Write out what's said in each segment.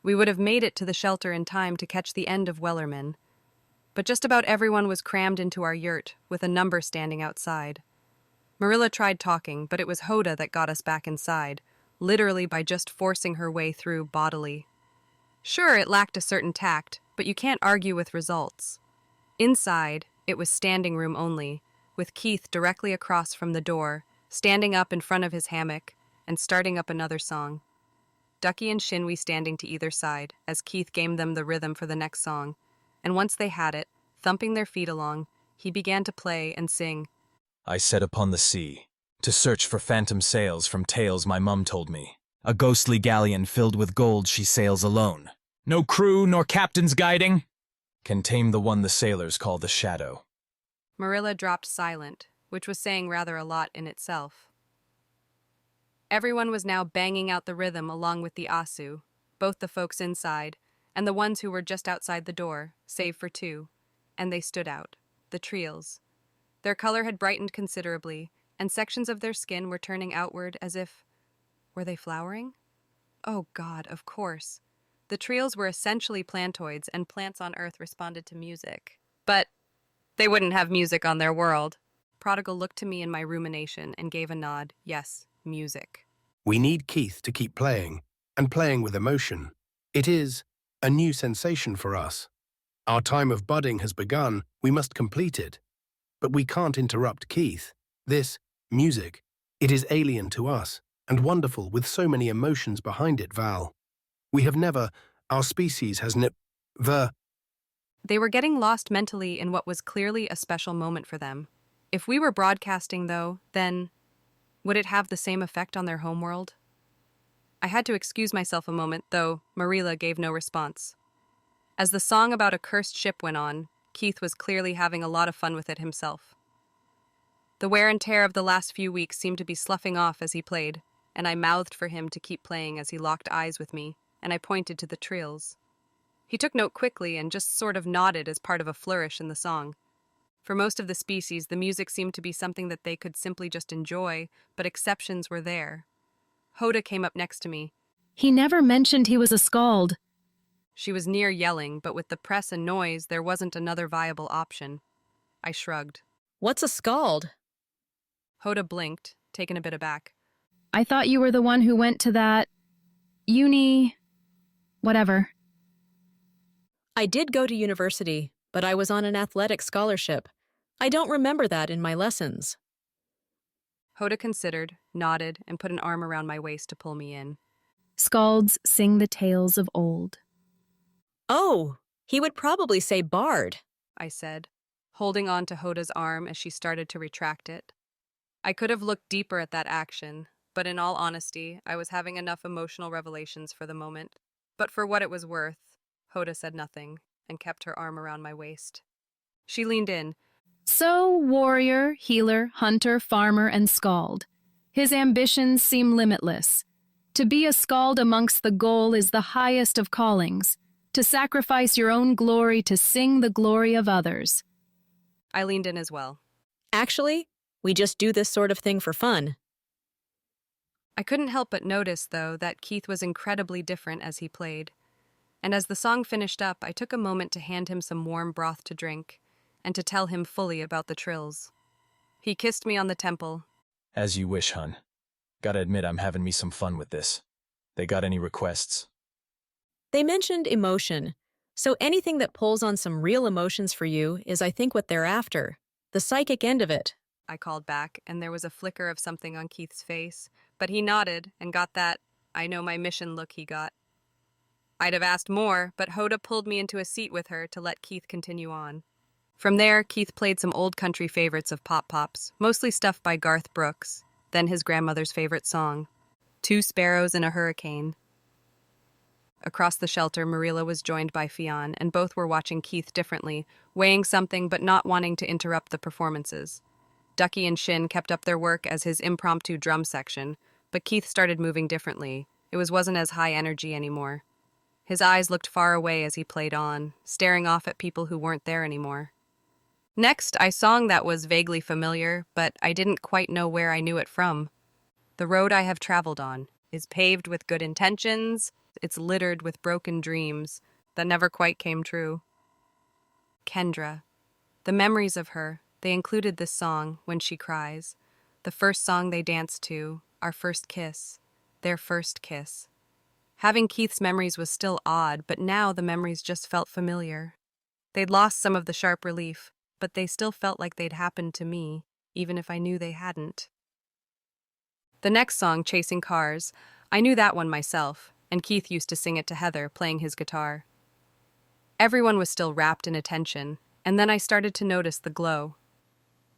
We would have made it to the shelter in time to catch the end of Wellerman. But just about everyone was crammed into our yurt, with a number standing outside. Marilla tried talking, but it was Hoda that got us back inside, literally by just forcing her way through bodily. Sure, it lacked a certain tact, but you can't argue with results. Inside, it was standing room only, with Keith directly across from the door, standing up in front of his hammock, and starting up another song. Ducky and Shinwi standing to either side, as Keith gave them the rhythm for the next song, and once they had it, thumping their feet along, he began to play and sing. I set upon the sea, to search for phantom sails from tales my mum told me. A ghostly galleon filled with gold she sails alone. No crew nor captain's guiding. Can tame the one the sailors call the shadow. Marilla dropped silent, which was saying rather a lot in itself. Everyone was now banging out the rhythm along with the Asu, both the folks inside, and the ones who were just outside the door, save for two, and they stood out, the trills. Their color had brightened considerably, and sections of their skin were turning outward as if... Were they flowering? Oh God, of course. The trills were essentially plantoids, and plants on Earth responded to music. But they wouldn't have music on their world. Prodigal looked to me in my rumination and gave a nod. Yes, music. We need Keith to keep playing, and playing with emotion. It is a new sensation for us. Our time of budding has begun, we must complete it. But we can't interrupt Keith. This, music, it is alien to us, and wonderful with so many emotions behind it, Val. We have never, our species has never... They were getting lost mentally in what was clearly a special moment for them. If we were broadcasting, though, then would it have the same effect on their homeworld? I had to excuse myself a moment, though Marilla gave no response. As the song about a cursed ship went on, Keith was clearly having a lot of fun with it himself. The wear and tear of the last few weeks seemed to be sloughing off as he played, and I mouthed for him to keep playing as he locked eyes with me, and I pointed to the trills. He took note quickly and just sort of nodded as part of a flourish in the song. For most of the species, the music seemed to be something that they could simply just enjoy, but exceptions were there. Hoda came up next to me. He never mentioned he was a skald. She was near yelling, but with the press and noise, there wasn't another viable option. I shrugged. What's a skald? Hoda blinked, taken a bit aback. I thought you were the one who went to that... whatever. I did go to university, but I was on an athletic scholarship. I don't remember that in my lessons. Hoda considered, nodded, and put an arm around my waist to pull me in. Skalds sing the tales of old. Oh, he would probably say bard, I said, holding on to Hoda's arm as she started to retract it. I could have looked deeper at that action, but in all honesty, I was having enough emotional revelations for the moment. But for what it was worth, Hoda said nothing and kept her arm around my waist. She leaned in. So, warrior, healer, hunter, farmer, and skald. His ambitions seem limitless. To be a skald amongst the goal is the highest of callings. To sacrifice your own glory to sing the glory of others. I leaned in as well. Actually, we just do this sort of thing for fun. I couldn't help but notice, though, that Keith was incredibly different as he played. And as the song finished up, I took a moment to hand him some warm broth to drink, and to tell him fully about the trills. He kissed me on the temple. As you wish, hun. Gotta admit I'm having me some fun with this. They got any requests? They mentioned emotion, so anything that pulls on some real emotions for you is, I think, what they're after. The psychic end of it. I called back, and there was a flicker of something on Keith's face, but he nodded and got that I know my mission look he got. I'd have asked more, but Hoda pulled me into a seat with her to let Keith continue on. From there, Keith played some old country favorites of Pop Pops, mostly stuff by Garth Brooks, then his grandmother's favorite song, Two Sparrows in a Hurricane. Across the shelter, Marilla was joined by Fionn, and both were watching Keith differently, weighing something but not wanting to interrupt the performances. Ducky and Shin kept up their work as his impromptu drum section, but Keith started moving differently. It wasn't as high energy anymore. His eyes looked far away as he played on, staring off at people who weren't there anymore. Next, I song that was vaguely familiar, but I didn't quite know where I knew it from. The road I have traveled on is paved with good intentions. it's littered with broken dreams that never quite came true. Kendra. The memories of her, they included this song, When She Cries, the first song they danced to, our first kiss, their first kiss. Having Keith's memories was still odd, but now the memories just felt familiar. They'd lost some of the sharp relief, but they still felt like they'd happened to me, even if I knew they hadn't. The next song, Chasing Cars, I knew that one myself, and Keith used to sing it to Heather, playing his guitar. Everyone was still wrapped in attention, and then I started to notice the glow.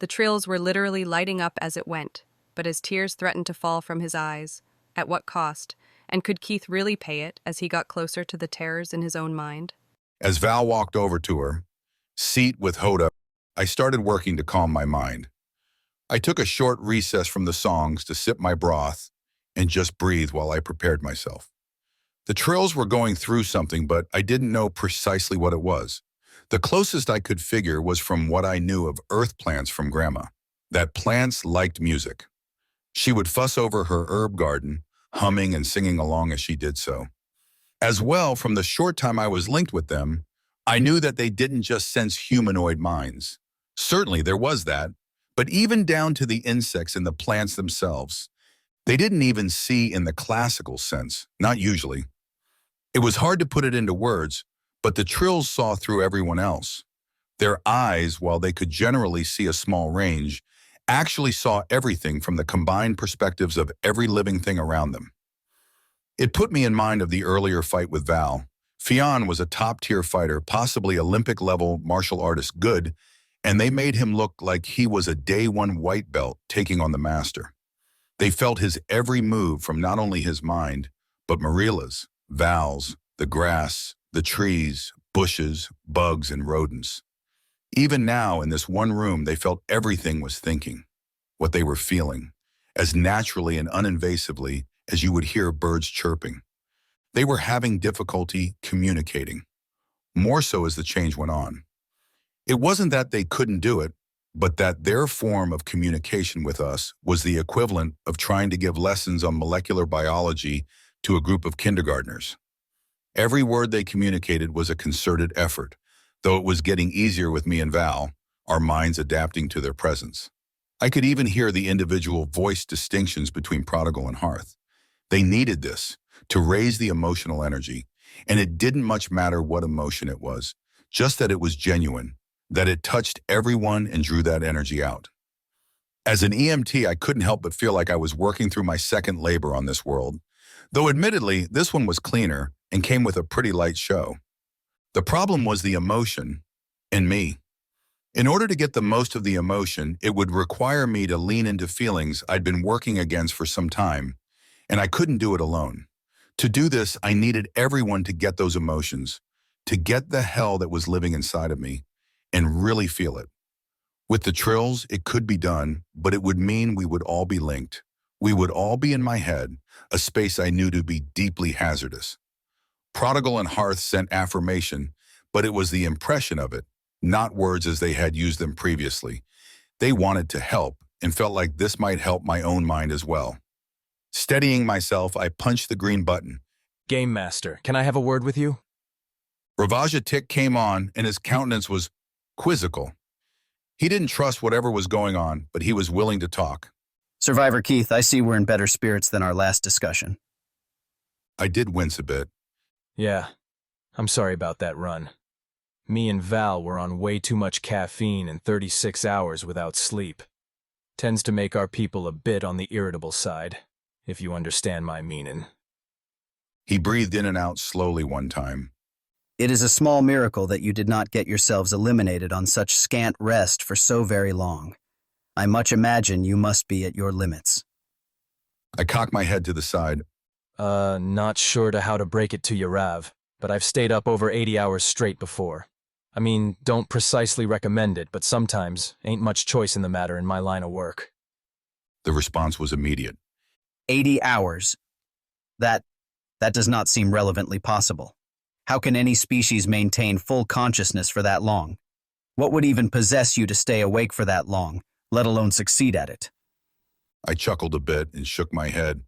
The trills were literally lighting up as it went, but as tears threatened to fall from his eyes, at what cost, and could Keith really pay it as he got closer to the terrors in his own mind? As Val walked over to her seat with Hoda, I started working to calm my mind. I took a short recess from the songs to sip my broth and just breathe while I prepared myself. The trills were going through something, but I didn't know precisely what it was. The closest I could figure was from what I knew of earth plants from Grandma, that plants liked music. She would fuss over her herb garden, humming and singing along as she did so. As well, from the short time I was linked with them, I knew that they didn't just sense humanoid minds. Certainly there was that, but even down to the insects and the plants themselves. They didn't even see in the classical sense, not usually. It was hard to put it into words, but the trills saw through everyone else. Their eyes, while they could generally see a small range, actually saw everything from the combined perspectives of every living thing around them. It put me in mind of the earlier fight with Val. Fionn was a top-tier fighter, possibly Olympic-level martial artist good, and they made him look like he was a day-one white belt taking on the master. They felt his every move from not only his mind, but Marilla's, Val's, the grass, the trees, bushes, bugs, and rodents. Even now, in this one room, they felt everything was thinking, what they were feeling, as naturally and uninvasively as you would hear birds chirping. They were having difficulty communicating, more so as the change went on. It wasn't that they couldn't do it, but that their form of communication with us was the equivalent of trying to give lessons on molecular biology to a group of kindergartners. Every word they communicated was a concerted effort, though it was getting easier with me and Val, our minds adapting to their presence. I could even hear the individual voice distinctions between Prodigal and Hearth. They needed this to raise the emotional energy, and it didn't much matter what emotion it was, just that it was genuine, that it touched everyone and drew that energy out. As an EMT, I couldn't help but feel like I was working through my second labor on this world, though admittedly, this one was cleaner and came with a pretty light show. The problem was the emotion in me. In order to get the most of the emotion, it would require me to lean into feelings I'd been working against for some time, and I couldn't do it alone. To do this, I needed everyone to get those emotions, to get the hell that was living inside of me, and really feel it. With the trills, it could be done, but it would mean we would all be linked. We would all be in my head, a space I knew to be deeply hazardous. Prodigal and Hearth sent affirmation, but it was the impression of it, not words as they had used them previously. They wanted to help and felt like this might help my own mind as well. Steadying myself, I punched the green button. Game Master, can I have a word with you? Ravaja Tick came on, and his countenance was quizzical. He didn't trust whatever was going on, but he was willing to talk. Survivor Keith, I see we're in better spirits than our last discussion. I did wince a bit. Yeah, I'm sorry about that run. Me and Val were on way too much caffeine and 36 hours without sleep. Tends to make our people a bit on the irritable side, if you understand my meaning. He breathed in and out slowly one time. It is a small miracle that you did not get yourselves eliminated on such scant rest for so very long. I much imagine you must be at your limits. I cocked my head to the side. Not sure to how to break it to you, Rav, but I've stayed up over 80 hours straight before. I mean, don't precisely recommend it, but sometimes ain't much choice in the matter in my line of work. The response was immediate. 80 hours. That does not seem relevantly possible. How can any species maintain full consciousness for that long? What would even possess you to stay awake for that long, let alone succeed at it? I chuckled a bit and shook my head.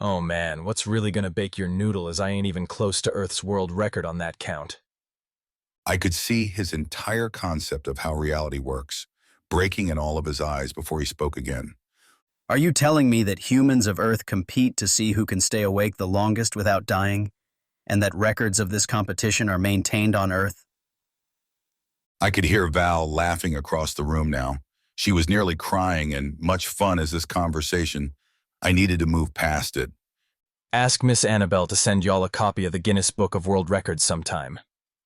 Oh man, what's really gonna bake your noodle is I ain't even close to Earth's world record on that count. I could see his entire concept of how reality works, breaking in all of his eyes before he spoke again. Are you telling me that humans of Earth compete to see who can stay awake the longest without dying, and that records of this competition are maintained on Earth? I could hear Val laughing across the room now. She was nearly crying, and much fun as this conversation, I needed to move past it. Ask Miss Annabelle to send y'all a copy of the Guinness Book of World Records sometime.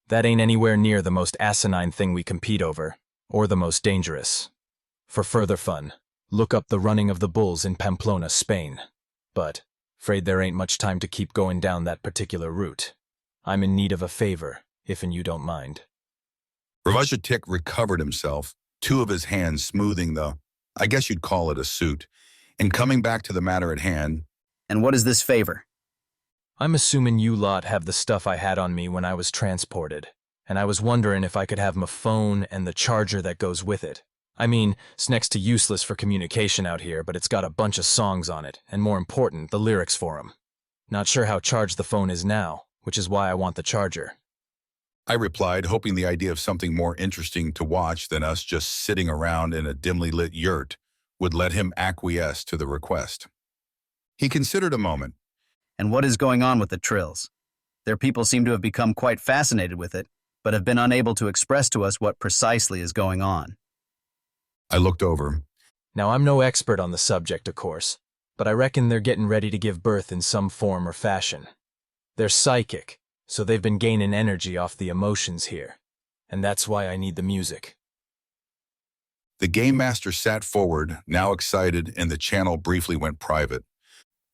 That ain't anywhere near the most asinine thing we compete over, or the most dangerous. For further fun, look up the running of the bulls in Pamplona, Spain. But, afraid there ain't much time to keep going down that particular route. I'm in need of a favor, if and you don't mind. Ravajatik recovered himself, two of his hands smoothing I guess you'd call it a suit, and coming back to the matter at hand. And what is this favor? I'm assuming you lot have the stuff I had on me when I was transported, and I was wondering if I could have my phone and the charger that goes with it. I mean, it's next to useless for communication out here, but it's got a bunch of songs on it, and more important, the lyrics for 'em. Not sure how charged the phone is now, which is why I want the charger. I replied, hoping the idea of something more interesting to watch than us just sitting around in a dimly lit yurt would let him acquiesce to the request. He considered a moment. And what is going on with the trills? Their people seem to have become quite fascinated with it, but have been unable to express to us what precisely is going on. I looked over. Now, I'm no expert on the subject, of course, but I reckon they're getting ready to give birth in some form or fashion. They're psychic, so they've been gaining energy off the emotions here, and that's why I need the music. The game master sat forward, now excited, and the channel briefly went private.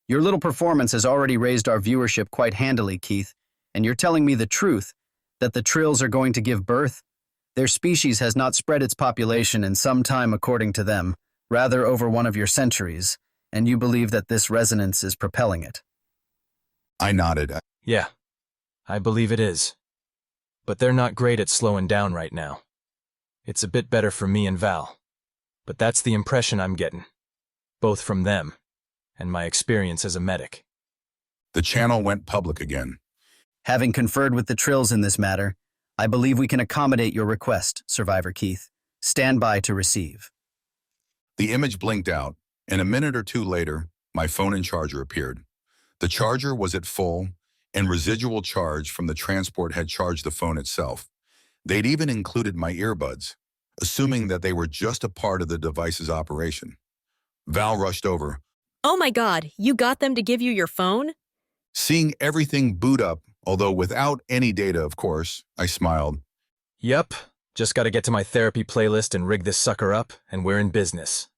Your little performance has already raised our viewership quite handily, Keith, and you're telling me the truth, that the trills are going to give birth? Their species has not spread its population in some time according to them, rather over one of your centuries, and you believe that this resonance is propelling it. I nodded. Yeah, I believe it is. But they're not great at slowing down right now. It's a bit better for me and Val, but that's the impression I'm getting, both from them and my experience as a medic. The channel went public again. Having conferred with the trills in this matter, I believe we can accommodate your request, Survivor Keith. Stand by to receive. The image blinked out, and a minute or two later, my phone and charger appeared. The charger was at full, and residual charge from the transport had charged the phone itself. They'd even included my earbuds, assuming that they were just a part of the device's operation. Val rushed over. Oh my God, you got them to give you your phone? Seeing everything boot up, although without any data, of course, I smiled. Yep, just gotta get to my therapy playlist and rig this sucker up, and we're in business.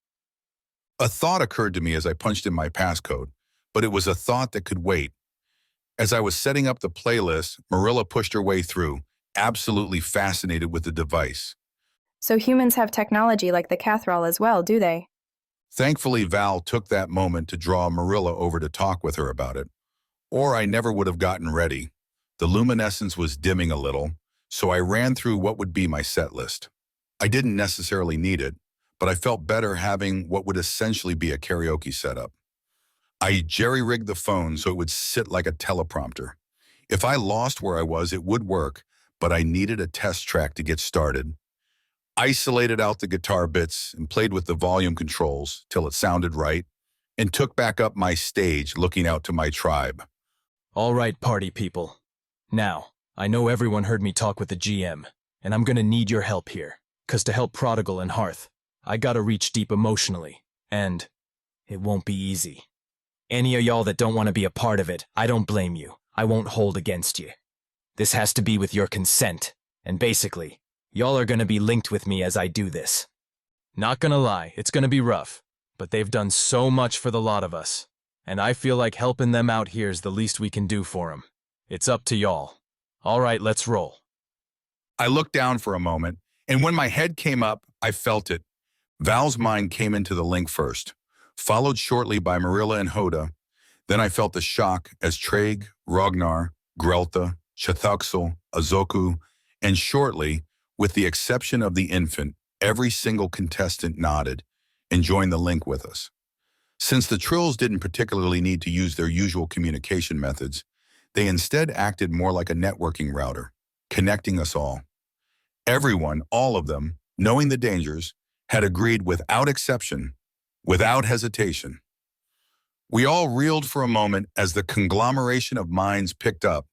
A thought occurred to me as I punched in my passcode, but it was a thought that could wait. As I was setting up the playlist, Marilla pushed her way through, absolutely fascinated with the device. So humans have technology like the Kathrall as well, do they? Thankfully, Val took that moment to draw Marilla over to talk with her about it. Or I never would have gotten ready. The luminescence was dimming a little, so I ran through what would be my set list. I didn't necessarily need it, but I felt better having what would essentially be a karaoke setup. I jerry-rigged the phone so it would sit like a teleprompter. If I lost where I was, it would work, but I needed a test track to get started. Isolated out the guitar bits and played with the volume controls till it sounded right, and took back up my stage looking out to my tribe. All right, party people. Now, I know everyone heard me talk with the GM, and I'm gonna need your help here, 'cause to help Prodigal and Hearth, I gotta reach deep emotionally, and it won't be easy. Any of y'all that don't want to be a part of it, I don't blame you. I won't hold against you. This has to be with your consent, and basically, y'all are gonna be linked with me as I do this. Not gonna lie, it's gonna be rough, but they've done so much for the lot of us, and I feel like helping them out here is the least we can do for them. It's up to y'all. All right, let's roll. I looked down for a moment, and when my head came up, I felt it. Val's mind came into the link first, followed shortly by Marilla and Hoda. Then I felt the shock as Traeg, Ragnar, Grelta, Chathuxel, Azoku, and shortly, with the exception of the infant, every single contestant nodded and joined the link with us. Since the trills didn't particularly need to use their usual communication methods, they instead acted more like a networking router, connecting us all. Everyone, all of them, knowing the dangers, had agreed without exception, without hesitation. We all reeled for a moment as the conglomeration of minds picked up,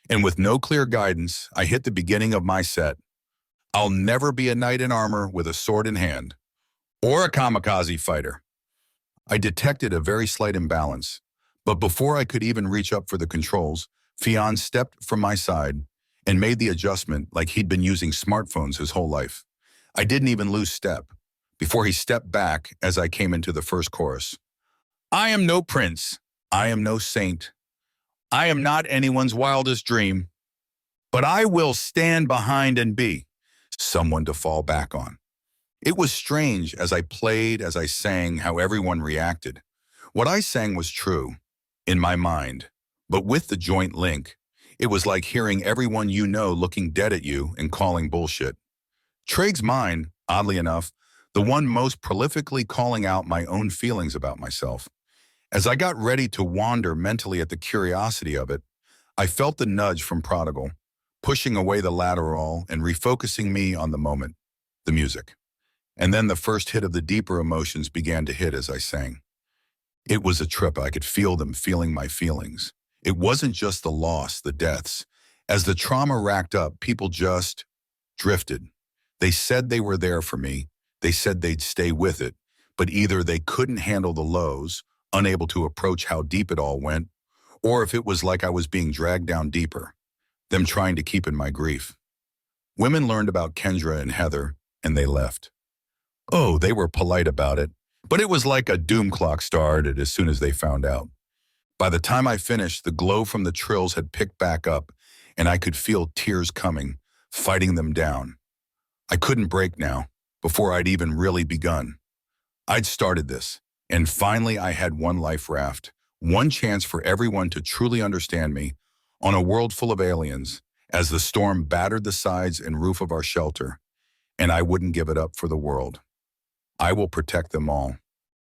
and with no clear guidance, I hit the beginning of my set. I'll never be a knight in armor with a sword in hand, or a kamikaze fighter. I detected a very slight imbalance, but before I could even reach up for the controls, Fionn stepped from my side and made the adjustment like he'd been using smartphones his whole life. I didn't even lose step before he stepped back as I came into the first chorus. I am no prince, I am no saint, I am not anyone's wildest dream, but I will stand behind and be someone to fall back on. It was strange as I played, as I sang, how everyone reacted. What I sang was true, in my mind, but with the joint link, it was like hearing everyone you know looking dead at you and calling bullshit. Traig's mind, oddly enough, the one most prolifically calling out my own feelings about myself. As I got ready to wander mentally at the curiosity of it, I felt the nudge from Prodigal, pushing away the lateral and refocusing me on the moment, the music. And then the first hit of the deeper emotions began to hit as I sang. It was a trip. I could feel them feeling my feelings. It wasn't just the loss, the deaths. As the trauma racked up, people just drifted. They said they were there for me. They said they'd stay with it, but either they couldn't handle the lows, unable to approach how deep it all went, or if it was like I was being dragged down deeper, them trying to keep in my grief. Women learned about Kendra and Heather, and they left. Oh, they were polite about it, but it was like a doom clock started as soon as they found out. By the time I finished, the glow from the trills had picked back up, and I could feel tears coming, fighting them down. I couldn't break now, before I'd even really begun. I'd started this, and finally I had one life raft, one chance for everyone to truly understand me, on a world full of aliens, as the storm battered the sides and roof of our shelter, and I wouldn't give it up for the world. I will protect them all.